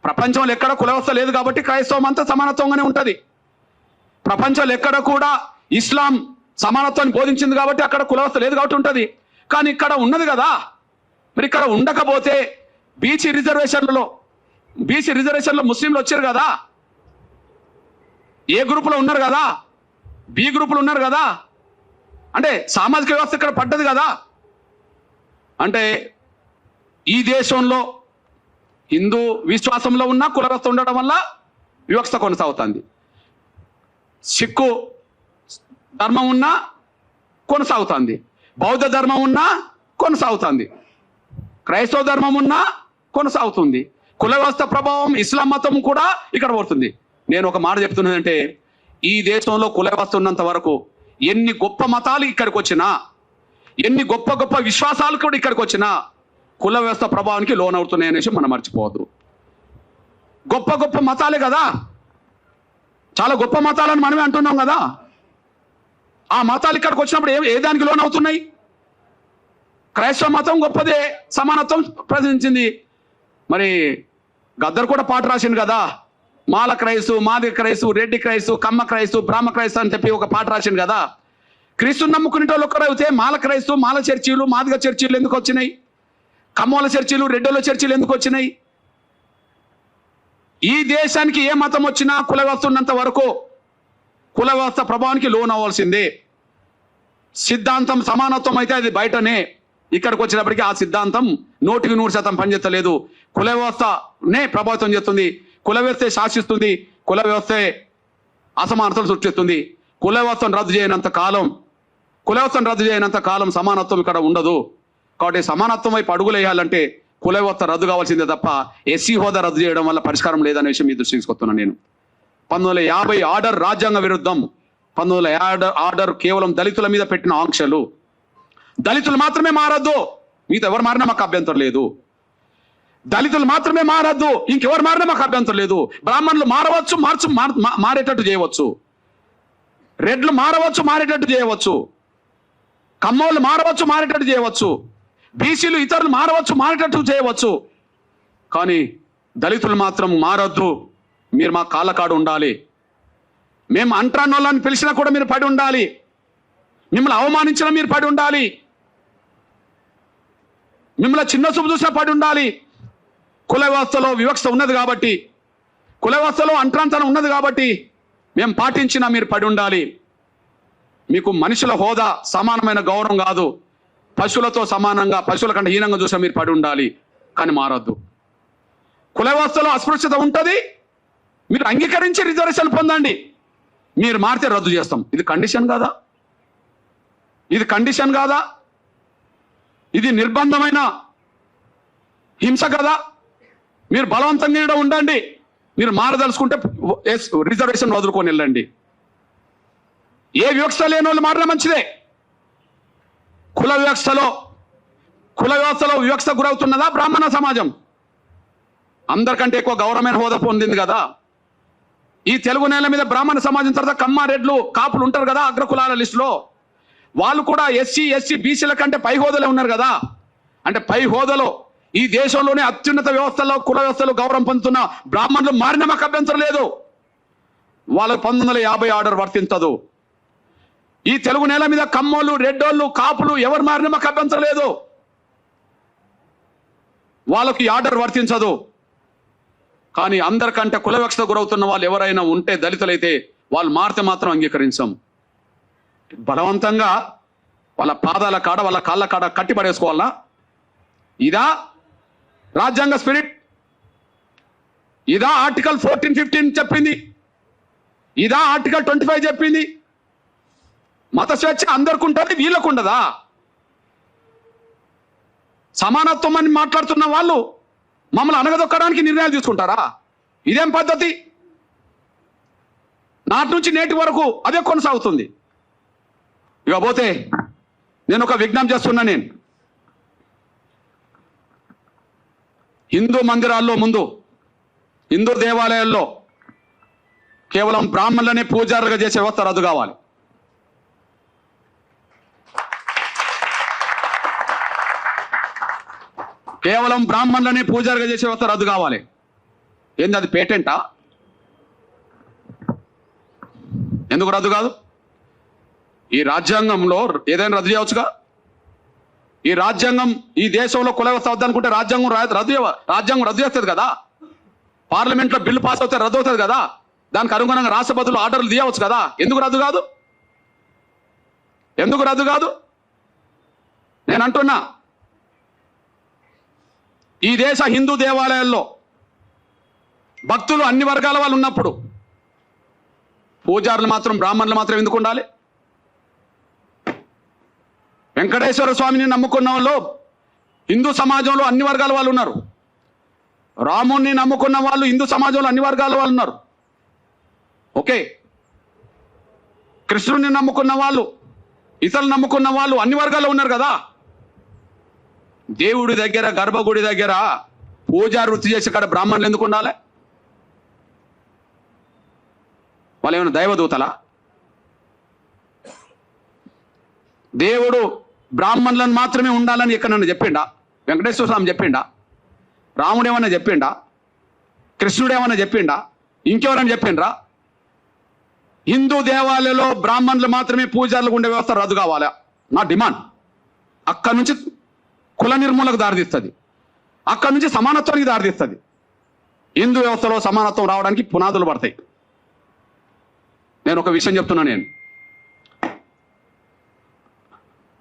ప్రపంచంలో ఎక్కడ కుల వ్యవస్థ లేదు కాబట్టి క్రైస్తవం అంతా సమానత్వంగానే ఉంటుంది. ప్రపంచంలో ఎక్కడ కూడా ఇస్లాం సమానత్వాన్ని బోధించింది కాబట్టి అక్కడ కుల వ్యవస్థ లేదు కాబట్టి ఉంటుంది. కానీ ఇక్కడ ఉన్నది కదా. మరి ఇక్కడ ఉండకపోతే బీసీ రిజర్వేషన్లో ముస్లింలు వచ్చారు కదా, ఏ గ్రూపులో ఉన్నారు కదా, బి గ్రూపులు ఉన్నారు కదా, అంటే సామాజిక వ్యవస్థ ఇక్కడ పడ్డది కదా. అంటే ఈ దేశంలో హిందూ విశ్వాసంలో ఉన్న కుల వ్యవస్థ ఉండడం వల్ల వివక్ష కొనసాగుతుంది. సిక్కు ధర్మం ఉన్నా కొనసాగుతుంది, బౌద్ధ ధర్మం ఉన్నా కొనసాగుతుంది, క్రైస్తవ ధర్మం ఉన్నా కొనసాగుతుంది. కుల వ్యవస్థ ప్రభావం ఇస్లాం మతం కూడా ఇక్కడ పడుతుంది. నేను ఒక మాట చెప్తున్నదంటే, ఈ దేశంలో కుల వ్యవస్థ ఉన్నంత వరకు ఎన్ని గొప్ప మతాలు ఇక్కడికి వచ్చినా, ఎన్ని గొప్ప గొప్ప విశ్వాసాలు కూడా ఇక్కడికి వచ్చినా కుల వ్యవస్థ ప్రభావానికి లోనవుతున్నాయి అనేసి మనం మర్చిపోవద్దు. గొప్ప గొప్ప మతాలే కదా, చాలా గొప్ప మతాలని మనమే అంటున్నాం కదా. ఆ మతాలు ఇక్కడికి వచ్చినప్పుడు ఏ దానికి లోనవుతున్నాయి? క్రైస్తవ మతం గొప్పదే, సమానత్వం ప్రదర్శించింది. మరి గద్దర్ కూడా పాట రాసింది కదా, మాల క్రైస్తు, మాదిగ క్రైస్తు, రెడ్డి క్రైస్తు, కమ్మ క్రైస్తు, బ్రాహ్మ క్రైస్తు అని చెప్పి ఒక పాట రాసింది కదా. క్రీస్తుని నమ్ముకునేటోళ్ళు ఒక్కరైతే మాల క్రైస్తు, మాల చర్చీలు, మాదిగ చర్చీలు ఎందుకు వచ్చినాయి? కమ్మోల చర్చీలు, రెడ్డోల చర్చీలు ఎందుకు వచ్చినాయి? ఈ దేశానికి ఏ మతం వచ్చినా కుల వ్యవస్థ ఉన్నంత వరకు కుల వ్యవస్థ ప్రభావానికి లోన్ అవ్వాల్సిందే. సిద్ధాంతం సమానత్వం అయితే అది బయటనే, ఇక్కడికి వచ్చినప్పటికీ ఆ సిద్ధాంతం 100% పనిచేస్తలేదు. కుల వ్యవస్థనే ప్రభావితం చేస్తుంది, కుల వ్యవస్థే శాసిస్తుంది, కుల వ్యవస్థే అసమానతలు సృష్టిస్తుంది. కుల వ్యవస్థను రద్దు చేయనంత కాలం సమానత్వం ఇక్కడ ఉండదు. కాబట్టి సమానత్వం వైపు అడుగులు వేయాలంటే కుల వ్యవస్థ రద్దు కావాల్సిందే తప్ప ఎస్సీ హోదా రద్దు చేయడం వల్ల పరిష్కారం లేదనే విషయం మీ దృష్టికి తీసుకొస్తున్నాను నేను. 1950 ఆర్డర్ రాజ్యాంగ విరుద్ధం. 1950 ఆర్డర్ కేవలం దళితుల మీద పెట్టిన ఆంక్షలు. దళితులు మాత్రమే మారద్దు, మీతో ఎవరు మారినా మాకు అభ్యంతరం లేదు. దళితులు మాత్రమే మారద్దు, ఇంకెవరు మారినా మాకు అభ్యంతరం లేదు. బ్రాహ్మణులు మారవచ్చు, మారేటట్టు చేయవచ్చు. రెడ్లు మారవచ్చు, మారేటట్టు చేయవచ్చు. కమ్మోళ్ళు మారవచ్చు, మారేటట్టు చేయవచ్చు. బీసీలు ఇతరులు మారవచ్చు, మారేటట్టు చేయవచ్చు. కానీ దళితులు మాత్రం మారద్దు. మీరు మా కాళ్ళ కాడు ఉండాలి. మేము అంట్రాన్నోళ్ళని పిలిచినా కూడా మీరు పడి ఉండాలి. మిమ్మల్ని అవమానించినా మీరు పడి ఉండాలి. మిమ్మల్ని చిన్న చూపు చూసినా పడి ఉండాలి. కుల వ్యవస్థలో వివక్ష ఉన్నది కాబట్టి, కుల వ్యవస్థలో అంట్రాంతనం ఉన్నది కాబట్టి మేము పాటించినా మీరు పడి ఉండాలి. మీకు మనుషుల హోదా సమానమైన గౌరవం కాదు, పశువులతో సమానంగా, పశువుల కంటే హీనంగా చూసినా మీరు పడి ఉండాలి. కానీ మారద్దు. కుల వ్యవస్థలో అస్పృశ్యత ఉంటుంది, మీరు అంగీకరించి రిజర్వేషన్ పొందండి. మీరు మారితే రద్దు చేస్తాం. ఇది కండిషన్ కాదా? ఇది నిర్బంధమైన హింస కదా? మీరు బలవంతంగా ఉండండి. మీరు మారదలుచుకుంటే రిజర్వేషన్ వదులుకొని వెళ్ళండి. ఏ వివక్ష లేని వాళ్ళు మారినా మంచిదే. కుల వ్యవస్థలో వివక్ష గురవుతున్నదా బ్రాహ్మణ సమాజం? అందరికంటే ఎక్కువ గౌరవమైన హోదా పొందింది కదా. ఈ తెలుగు నేల మీద బ్రాహ్మణ సమాజం తర్వాత కమ్మ, రెడ్లు, కాపులు ఉంటారు కదా అగ్రకులాల లిస్టులో. వాళ్ళు కూడా ఎస్సీ, బీసీల కంటే పై హోదాలో ఉన్నారు కదా. అంటే పై హోదాలో ఈ దేశంలోనే అత్యున్నత వ్యవస్థలో, కుల వ్యవస్థలో గౌరవం పొందుతున్న బ్రాహ్మణులు మారిన మాకు అభ్యంతరం లేదు. వాళ్ళకు 1950 ఆర్డర్ వర్తించదు. ఈ తెలుగు నేల మీద కమ్మోళ్ళు, రెడ్డోళ్ళు, కాపులు ఎవరు మారిన మాకు అభ్యంతరం లేదు. వాళ్ళకి ఆర్డర్ వర్తించదు. కానీ అందరికంటే కుల వివక్షత గురవుతున్న వాళ్ళు ఎవరైనా ఉంటే, దళితులైతే వాళ్ళు మారితే మాత్రం అంగీకరించాం. బలవంతంగా వాళ్ళ పాదాల కాడ, వాళ్ళ కాళ్ళ కాడ కట్టి పడేసుకోవాలా? ఇదా రాజ్యాంగ స్పిరిట్? ఇదా ఆర్టికల్ 14, 15 చెప్పింది? ఇదా ఆర్టికల్ 25 చెప్పింది? మత స్వేచ్ఛ అందరికి ఉంటుంది, వీళ్ళకు ఉండదా? సమానత్వం అని మాట్లాడుతున్న వాళ్ళు మమ్మల్ని అనగదొక్కడానికి నిర్ణయాలు తీసుకుంటారా? ఇదేం పద్ధతి? నాటి నుంచి నేటి వరకు అదే కొనసాగుతుంది. ఇకపోతే నేను ఒక విజ్ఞప్తి చేస్తున్నా. నేను హిందూ మందిరాల్లో ముందు, హిందూ దేవాలయాల్లో కేవలం బ్రాహ్మణులనే పూజారులుగా చేసే వ్యవస్థ రద్దు కావాలి. కేవలం బ్రాహ్మణులనే పూజారులుగా చేసే వ్యవస్థ రద్దు కావాలి. ఏంది అది పేటెంటా? ఎందుకు రద్దు కాదు? ఈ రాజ్యాంగంలో ఏదైనా రద్దు చేయవచ్చుగా. ఈ రాజ్యాంగం ఈ దేశంలో కుల వ్యవస్థ వద్దనుకుంటే రాజ్యాంగం రద్దు చేస్తుంది కదా. పార్లమెంట్లో బిల్లు పాస్ అవుతే రద్దు అవుతుంది కదా. దానికి అనుగుణంగా రాష్ట్రపతులు ఆర్డర్లు తీయవచ్చు కదా. ఎందుకు రద్దు కాదు? ఎందుకు రద్దు కాదు? నేను అంటున్నా, ఈ దేశ హిందూ దేవాలయాల్లో భక్తులు అన్ని వర్గాల వాళ్ళు ఉన్నప్పుడు పూజారులు మాత్రం బ్రాహ్మణులు మాత్రం ఎందుకు ఉండాలి? వెంకటేశ్వర స్వామిని నమ్ముకున్న వాళ్ళు హిందూ సమాజంలో అన్ని వర్గాల వాళ్ళు ఉన్నారు. రాముణ్ణి నమ్ముకున్న వాళ్ళు హిందూ సమాజంలో అన్ని వర్గాల వాళ్ళు ఉన్నారు. ఓకే, కృష్ణుడిని నమ్ముకున్న వాళ్ళు, ఇతరులు నమ్ముకున్న వాళ్ళు అన్ని వర్గాల్లో ఉన్నారు కదా. దేవుడి దగ్గర, గర్భగుడి దగ్గర పూజా వృత్తి చేసే కాడ బ్రాహ్మణులు ఎందుకు ఉండాలి? వాళ్ళు ఏమైనా దైవదూతలా? దేవుడు బ్రాహ్మణులను మాత్రమే ఉండాలని ఇక్కడ నన్ను చెప్పిండా? వెంకటేశ్వర స్వామి చెప్పిండా? రాముడు ఏమన్నా చెప్పిండా? కృష్ణుడు ఏమన్నా చెప్పిండా? ఇంకెవరని చెప్పిండ్రా? హిందూ దేవాలయంలో బ్రాహ్మణులు మాత్రమే పూజారులకు ఉండే వ్యవస్థ రద్దు కావాలా నా డిమాండ్. అక్కడి నుంచి కుల నిర్మూలకు దారితీస్తుంది, అక్కడి నుంచి సమానత్వానికి దారితీస్తుంది. హిందూ వ్యవస్థలో సమానత్వం రావడానికి పునాదులు పడతాయి. నేను ఒక విషయం చెప్తున్నా, నేను